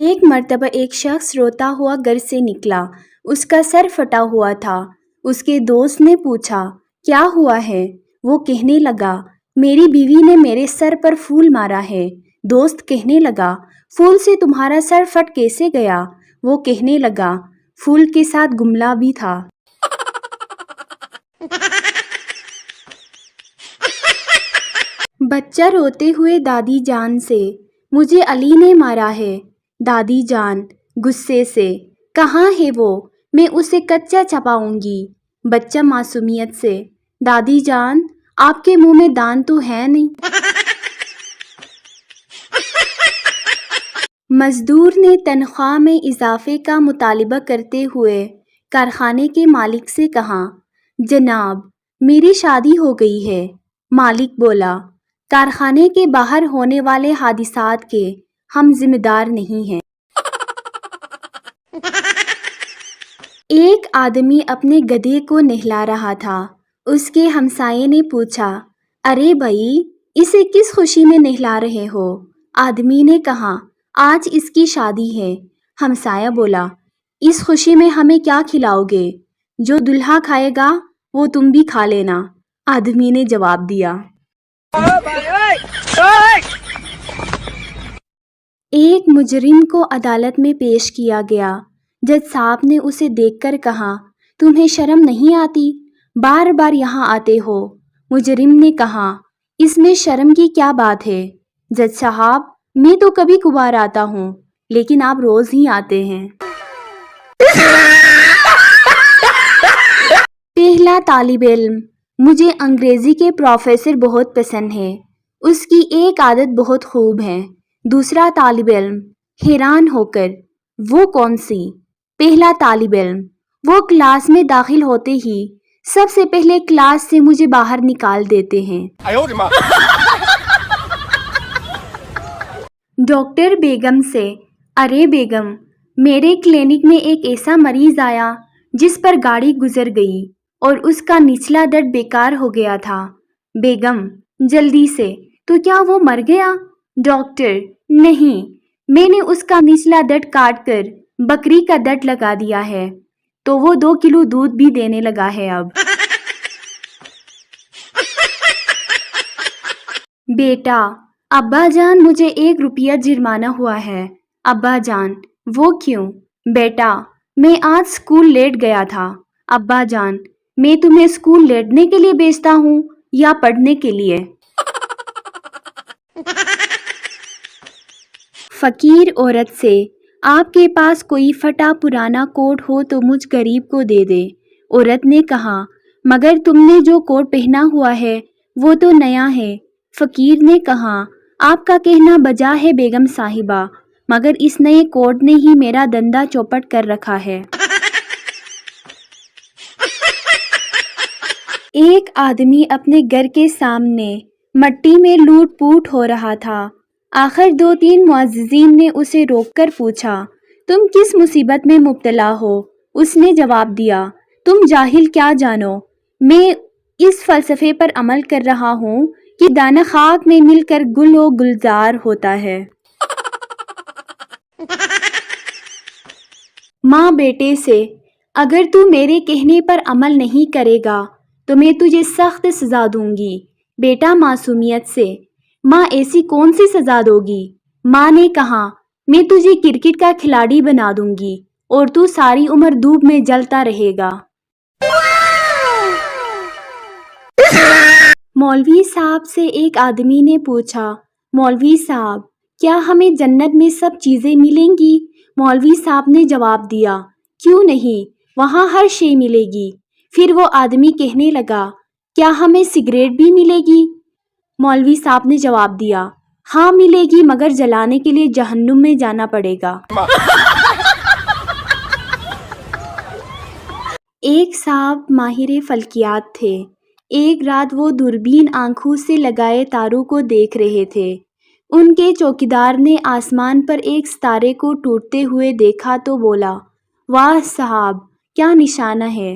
ایک مرتبہ ایک شخص روتا ہوا گھر سے نکلا، اس کا سر پھٹا ہوا تھا۔ اس کے دوست نے پوچھا کیا ہوا ہے؟ وہ کہنے لگا میری بیوی نے میرے سر پر پھول مارا ہے۔ دوست کہنے لگا پھول سے تمہارا سر پھٹ کیسے گیا؟ وہ کہنے لگا پھول کے ساتھ گملا بھی تھا۔ بچہ روتے ہوئے دادی جان سے مجھے علی نے مارا ہے۔ دادی جان غصے سے کہاں ہے وہ؟ میں اسے کچا چباؤں گی۔ بچہ معصومیت سے دادی جان آپ کے منہ میں دان تو ہے نہیں۔ مزدور نے تنخواہ میں اضافے کا مطالبہ کرتے ہوئے کارخانے کے مالک سے کہا جناب میری شادی ہو گئی ہے۔ مالک بولا کارخانے کے باہر ہونے والے حادثات کے ہم ذمہ دار نہیں ہیں۔ ایک آدمی اپنے گدھے کو نہلا رہا تھا۔ اس کے ہمسائے نے پوچھا ارے بھائی اسے کس خوشی میں نہلا رہے ہو؟ آدمی نے کہا آج اس کی شادی ہے۔ ہمسایہ بولا اس خوشی میں ہمیں کیا کھلاؤ گے؟ جو دلہا کھائے گا وہ تم بھی کھا لینا۔ آدمی نے جواب دیا۔ ایک مجرم کو عدالت میں پیش کیا گیا۔ جج صاحب نے اسے دیکھ کر کہا تمہیں شرم نہیں آتی؟ بار بار یہاں آتے ہو۔ مجرم نے کہا اس میں شرم کی کیا بات ہے؟ جج صاحب میں تو کبھی کبھار آتا ہوں لیکن آپ روز ہی آتے ہیں۔ پہلا طالب علم مجھے انگریزی کے پروفیسر بہت پسند ہے۔ اس کی ایک عادت بہت خوب ہے۔ دوسرا طالب علم حیران ہو کر وہ کون سی؟ پہلا طالب علم وہ کلاس میں داخل ہوتے ہی سب سے پہلے کلاس سے مجھے باہر نکال دیتے ہیں۔ ڈاکٹر بیگم سے ارے بیگم میرے کلینک میں ایک ایسا مریض آیا جس پر گاڑی گزر گئی اور اس کا نچلا دڑ بیکار ہو گیا تھا۔ بیگم جلدی سے تو کیا وہ مر گیا؟ ڈاکٹر نہیں میں نے اس کا نچلا دڑ کاٹ کر بکری کا دڑ لگا دیا ہے تو وہ 2 کلو دودھ بھی دینے لگا ہے اب۔ بیٹا ابا جان مجھے 1 روپیہ جرمانہ ہوا ہے۔ ابا جان وہ کیوں؟ بیٹا میں آج اسکول لیٹ گیا تھا۔ ابا جان میں تمہیں اسکول لیٹنے کے لیے بھیجتا ہوں یا پڑھنے کے لیے؟ فقیر عورت سے آپ کے پاس کوئی پھٹا پرانا کوٹ ہو تو مجھ غریب کو دے دے۔ عورت نے کہا مگر تم نے جو کوٹ پہنا ہوا ہے وہ تو نیا ہے۔ فقیر نے کہا آپ کا کہنا بجا ہے بیگم صاحبہ مگر اس نئے کوٹ نے ہی میرا دندہ چوپٹ کر رکھا ہے۔ ایک آدمی اپنے گھر کے سامنے مٹی میں لوٹ پوٹ ہو رہا تھا۔ آخر 2-3 معززین نے اسے روک کر پوچھا تم کس مصیبت میں مبتلا ہو؟ اس نے جواب دیا تم جاہل کیا جانو، میں اس فلسفے پر عمل کر رہا ہوں کہ دانہ خاک میں مل کر گل و گلزار ہوتا ہے۔ ماں بیٹے سے اگر تو میرے کہنے پر عمل نہیں کرے گا تو میں تجھے سخت سزا دوں گی۔ بیٹا معصومیت سے ماں ایسی کون سی سزا دو گی؟ ماں نے کہا میں تجھے کرکٹ کا کھلاڑی بنا دوں گی اور تو ساری عمر دھوپ میں جلتا رہے گا۔ مولوی صاحب سے ایک آدمی نے پوچھا مولوی صاحب کیا ہمیں جنت میں سب چیزیں ملیں گی؟ مولوی صاحب نے جواب دیا کیوں نہیں، وہاں ہر شے ملے گی۔ پھر وہ آدمی کہنے لگا کیا ہمیں سگریٹ بھی ملے گی؟ مولوی صاحب نے جواب دیا ہاں ملے گی مگر جلانے کے لیے جہنم میں جانا پڑے گا۔ ایک صاحب ماہر فلکیات تھے۔ ایک رات وہ دوربین آنکھوں سے لگائے تاروں کو دیکھ رہے تھے۔ ان کے چوکیدار نے آسمان پر ایک ستارے کو ٹوٹتے ہوئے دیکھا تو بولا واہ صاحب کیا نشانہ ہے۔